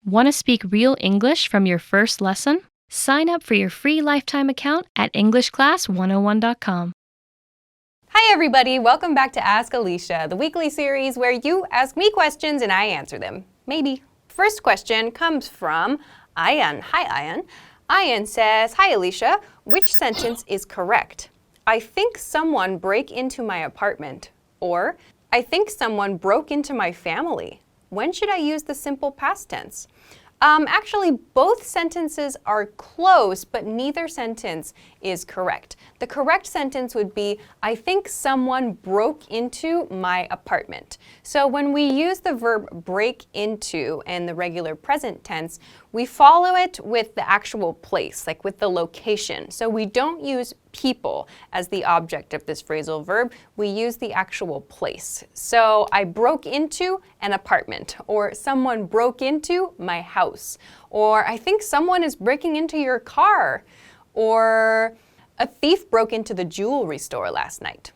Want to speak real English from your first lesson? Sign up for your free lifetime account at EnglishClass101.com. Hi everybody, welcome back to Ask Alisha, the weekly series where you ask me questions and I answer them. Maybe. First question comes from Ayan. Hi Ayan. Ayan says, "Hi Alisha, which sentence is correct? I think someone break into my apartment." Or, I think someone broke into my family. When should I use the simple past tense? Actually, both sentences are close, but neither sentence is correct. The correct sentence would be, I think someone broke into my apartment. So when we use the verb break into in the regular present tense, we follow it with the actual place, like with the location. So we don't use people as the object of this phrasal verb. We use the actual place. So I broke into an apartment, or someone broke into my house, or I think someone is breaking into your car, or a thief broke into the jewelry store last night.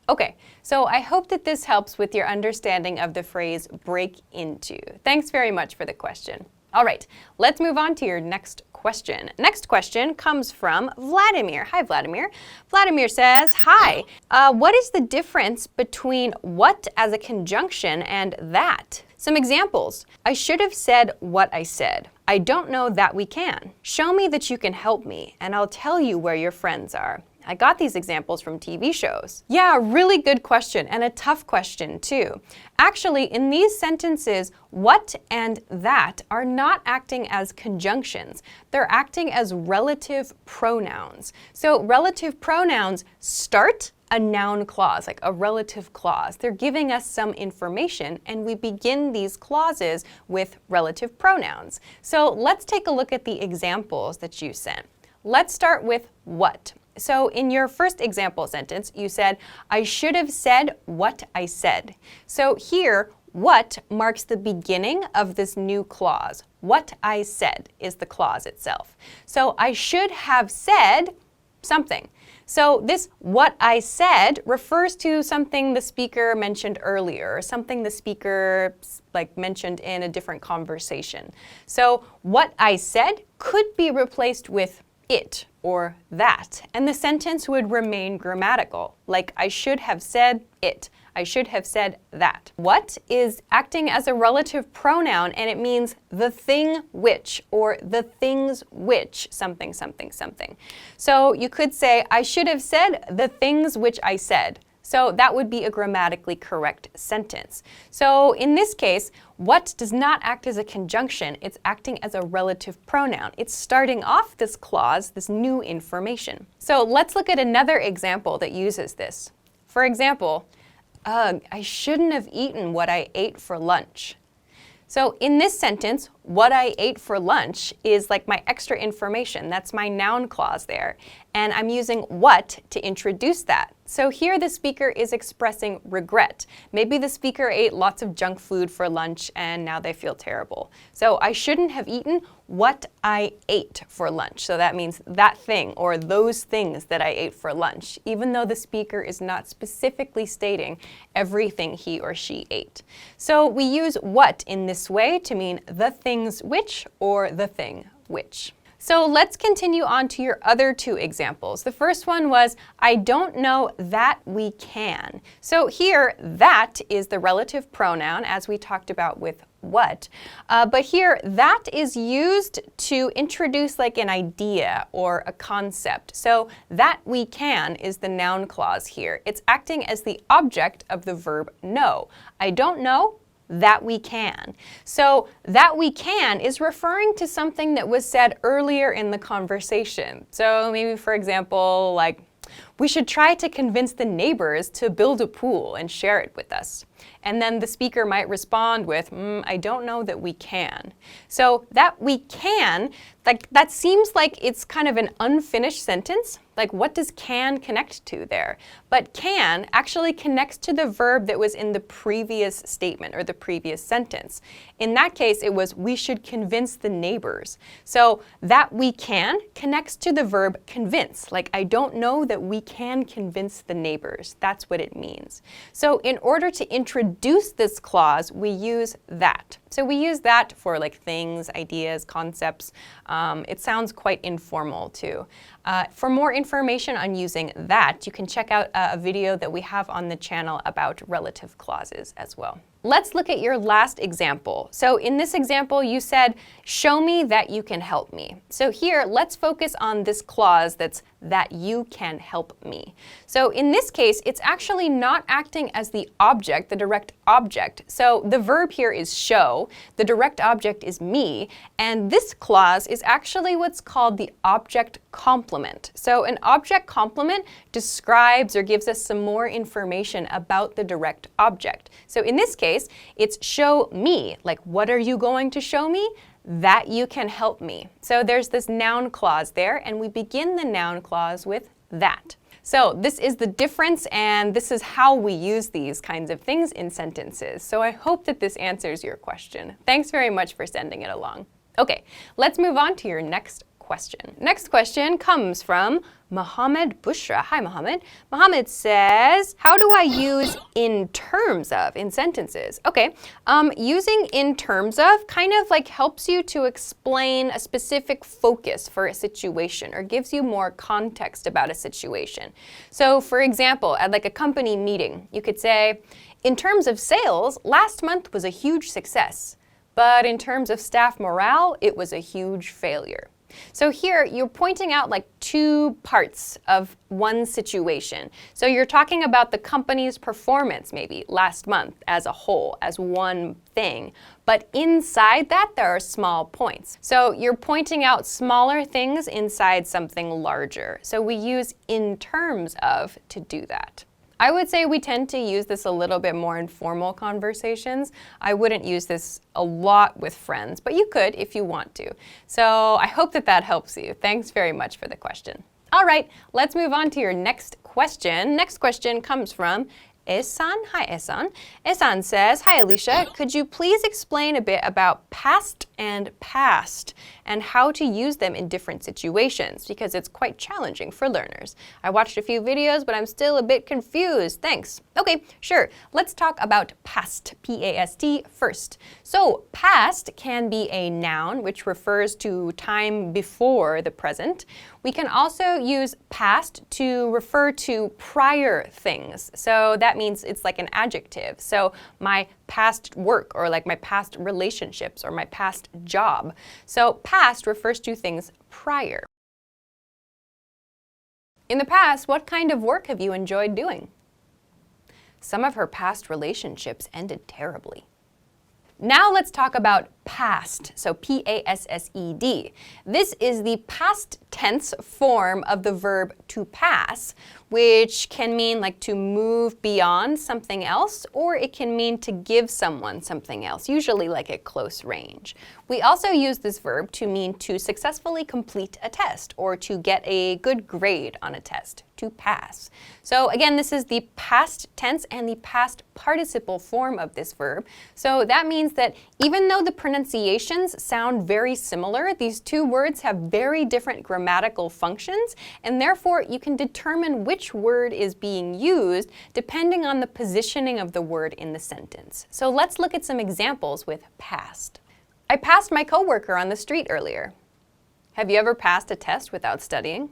Okay, so I hope that this helps with your understanding of the phrase break into. Thanks very much for the question. All right, let's move on to your next question. Next question comes from Vladimir. Hi, Vladimir. Vladimir says, "Hi, what is the difference between what as a conjunction and that?" Some examples. I should have said what I said. I don't know that we can. Show me that you can help me, and I'll tell you where your friends are. I got these examples from TV shows. Yeah, really good question, and a tough question too. Actually, in these sentences, what and that are not acting as conjunctions. They're acting as relative pronouns. So relative pronouns start a noun clause, like a relative clause. They're giving us some information, and we begin these clauses with relative pronouns. So let's take a look at the examples that you sent. Let's start with what. So in your first example sentence, you said, I should have said what I said. So here, what marks the beginning of this new clause. What I said is the clause itself. So I should have said something. So this what I said refers to something the speaker mentioned earlier, or something the speaker mentioned in a different conversation. So what I said could be replaced with it or that, and the sentence would remain grammatical, like I should have said it. I should have said that. What is acting as a relative pronoun, and it means the thing which, or the things which, something, something, something. So you could say, I should have said the things which I said. So that would be a grammatically correct sentence. So in this case, what does not act as a conjunction, it's acting as a relative pronoun. It's starting off this clause, this new information. So let's look at another example that uses this. For example, ugh, I shouldn't have eaten what I ate for lunch. So in this sentence, what I ate for lunch is like my extra information. That's my noun clause there. And I'm using what to introduce that. So here the speaker is expressing regret. Maybe the speaker ate lots of junk food for lunch and now they feel terrible. So I shouldn't have eaten what I ate for lunch. So that means that thing or those things that I ate for lunch, even though the speaker is not specifically stating everything he or she ate. So we use what in this way to mean the things which or the thing which. So let's continue on to your other two examples. The first one was, I don't know that we can. So here, that is the relative pronoun, as we talked about with what. But here, that is used to introduce like an idea or a concept. So that we can is the noun clause here. It's acting as the object of the verb know. I don't know that we can. So that we can is referring to something that was said earlier in the conversation. So maybe, for example, like, we should try to convince the neighbors to build a pool and share it with us. And then the speaker might respond with, I don't know that we can. So that we can, that seems like it's kind of an unfinished sentence. Like, what does can connect to there? But can actually connects to the verb that was in the previous statement or the previous sentence. In that case, it was, we should convince the neighbors. So that we can connects to the verb convince. Like, I don't know that we can convince the neighbors. That's what it means. So in order to introduce this clause, we use that. So we use that for like things, ideas, concepts. It sounds quite informal too. For more information on using that, you can check out a video that we have on the channel about relative clauses as well. Let's look at your last example. So in this example, you said, show me that you can help me. So here, let's focus on this clause that's that you can help me. So in this case, it's actually not acting as the object, the direct object. So the verb here is show, the direct object is me, and this clause is actually what's called the object complement. So an object complement describes or gives us some more information about the direct object. So in this case, it's show me, like what are you going to show me? That you can help me. So there's this noun clause there, and we begin the noun clause with that. So this is the difference, and this is how we use these kinds of things in sentences. So I hope that this answers your question. Thanks very much for sending it along. Okay, let's move on to your next question. Next question comes from Mohammed Bushra. Hi, Mohammed. Mohammed says, how do I use in terms of in sentences? Okay, using in terms of kind of like helps you to explain a specific focus for a situation or gives you more context about a situation. So for example, at like a company meeting, you could say, in terms of sales, last month was a huge success, but in terms of staff morale, it was a huge failure. So here, you're pointing out like two parts of one situation. So you're talking about the company's performance maybe last month as a whole, as one thing. But inside that, there are small points. So you're pointing out smaller things inside something larger. So we use in terms of to do that. I would say we tend to use this a little bit more in formal conversations. I wouldn't use this a lot with friends, but you could if you want to. So I hope that that helps you. Thanks very much for the question. All right, let's move on to your next question. Next question comes from Ehsan. Hi, Ehsan. Ehsan says, hi, Alisha. Could you please explain a bit about past and past and how to use them in different situations? Because it's quite challenging for learners. I watched a few videos, but I'm still a bit confused. Thanks. Okay, sure. Let's talk about past, P-A-S-T, first. So past can be a noun, which refers to time before the present. We can also use past to refer to prior things. So that means it's like an adjective. So my past work, or like my past relationships, or my past job. So past refers to things prior. In the past, what kind of work have you enjoyed doing? Some of her past relationships ended terribly. Now let's talk about past, so P-A-S-S-E-D. This is the past tense form of the verb to pass, which can mean like to move beyond something else, or it can mean to give someone something else, usually like at close range. We also use this verb to mean to successfully complete a test or to get a good grade on a test, to pass. So again, this is the past tense and the past participle form of this verb. So that means that even though the pronunciations sound very similar, these two words have very different grammatical functions, and therefore you can determine which word is being used depending on the positioning of the word in the sentence. So let's look at some examples with past. I passed my coworker on the street earlier. Have you ever passed a test without studying?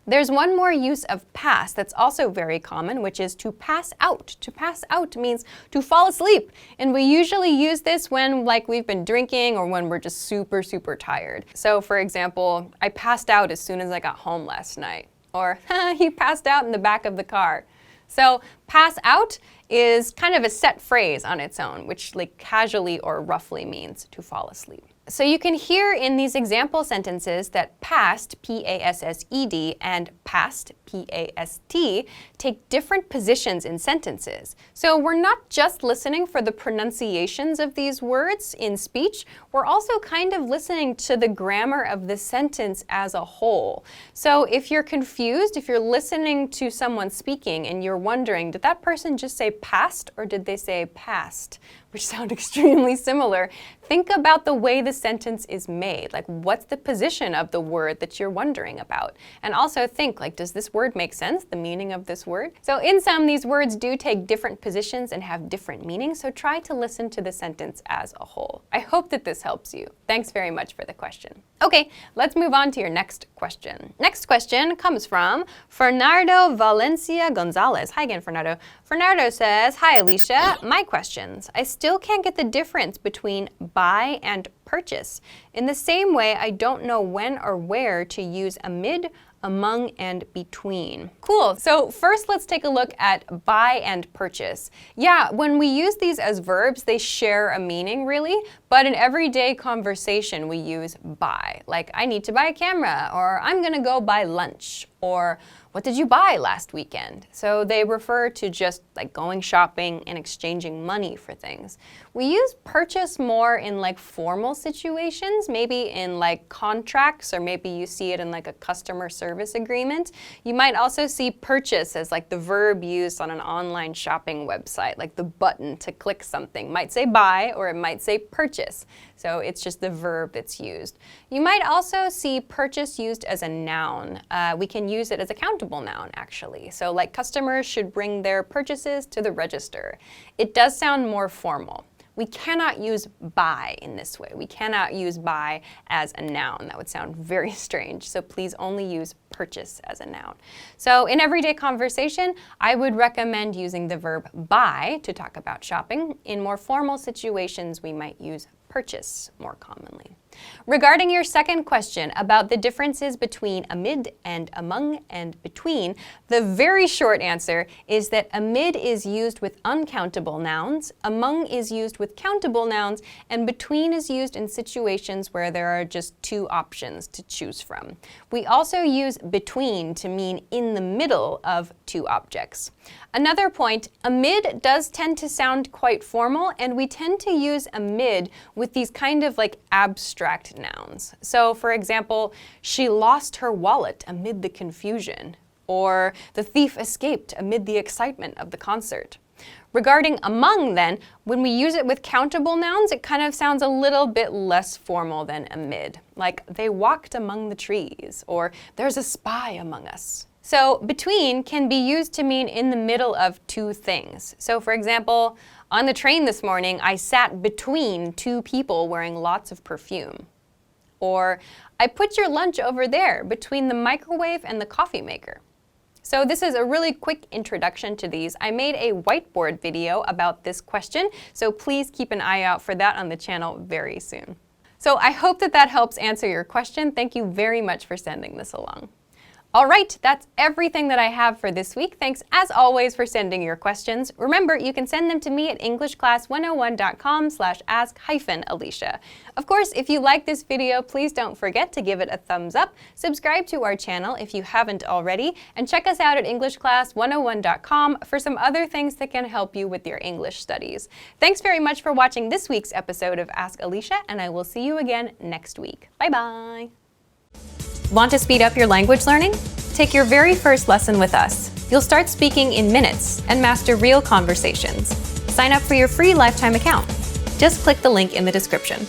There's one more use of pass that's also very common, which is to pass out. To pass out means to fall asleep. And we usually use this when like we've been drinking or when we're just super, super tired. So for example, I passed out as soon as I got home last night. Or he passed out in the back of the car. So pass out is kind of a set phrase on its own, which like casually or roughly means to fall asleep. So you can hear in these example sentences that past, P-A-S-S-E-D, and past, P-A-S-T, take different positions in sentences. So we're not just listening for the pronunciations of these words in speech, we're also kind of listening to the grammar of the sentence as a whole. So if you're confused, if you're listening to someone speaking and you're wondering, did that person just say past or did they say past? which sound extremely similar, think about the way the sentence is made. Like, what's the position of the word that you're wondering about? And also think, like, does this word make sense, the meaning of this word? So in sum, these words do take different positions and have different meanings, so try to listen to the sentence as a whole. I hope that this helps you. Thanks very much for the question. Okay, let's move on to your next question. Next question comes from Fernando Valencia Gonzalez. Hi again, Fernando. Fernando says, "Hi, Alisha. My questions. I still can't get the difference between buy and purchase. In the same way, I don't know when or where to use amid, among, and between." Cool. So first, let's take a look at buy and purchase. Yeah, when we use these as verbs, they share a meaning, really, but in everyday conversation, we use buy. Like, I need to buy a camera, or I'm gonna go buy lunch, or what did you buy last weekend? So they refer to just like going shopping and exchanging money for things. We use purchase more in like formal situations, maybe in like contracts, or maybe you see it in like a customer service agreement. You might also see purchase as like the verb used on an online shopping website, like the button to click something. Might say buy or it might say purchase. So it's just the verb that's used. You might also see purchase used as a noun. We can use it as a countable noun, actually. So like customers should bring their purchases to the register. It does sound more formal. We cannot use buy in this way. We cannot use buy as a noun. That would sound very strange. So please only use purchase as a noun. So in everyday conversation, I would recommend using the verb buy to talk about shopping. In more formal situations, we might use purchase more commonly. Regarding your second question about the differences between amid and among and between, the very short answer is that amid is used with uncountable nouns, among is used with countable nouns, and between is used in situations where there are just two options to choose from. We also use between to mean in the middle of two objects. Another point, amid does tend to sound quite formal, and we tend to use amid with these kind of like abstract nouns. So for example, she lost her wallet amid the confusion, or the thief escaped amid the excitement of the concert. Regarding among then, when we use it with countable nouns, it kind of sounds a little bit less formal than amid, like they walked among the trees, or there's a spy among us. So between can be used to mean in the middle of two things. So for example, on the train this morning, I sat between two people wearing lots of perfume. Or, I put your lunch over there between the microwave and the coffee maker. So this is a really quick introduction to these. I made a whiteboard video about this question, so please keep an eye out for that on the channel very soon. So I hope that that helps answer your question. Thank you very much for sending this along. All right, that's everything that I have for this week. Thanks as always for sending your questions. Remember, you can send them to me at englishclass101.com/ask-Alisha. Of course, if you like this video, please don't forget to give it a thumbs up, subscribe to our channel if you haven't already, and check us out at englishclass101.com for some other things that can help you with your English studies. Thanks very much for watching this week's episode of Ask Alisha, and I will see you again next week. Bye-bye. Want to speed up your language learning? Take your very first lesson with us. You'll start speaking in minutes and master real conversations. Sign up for your free lifetime account. Just click the link in the description.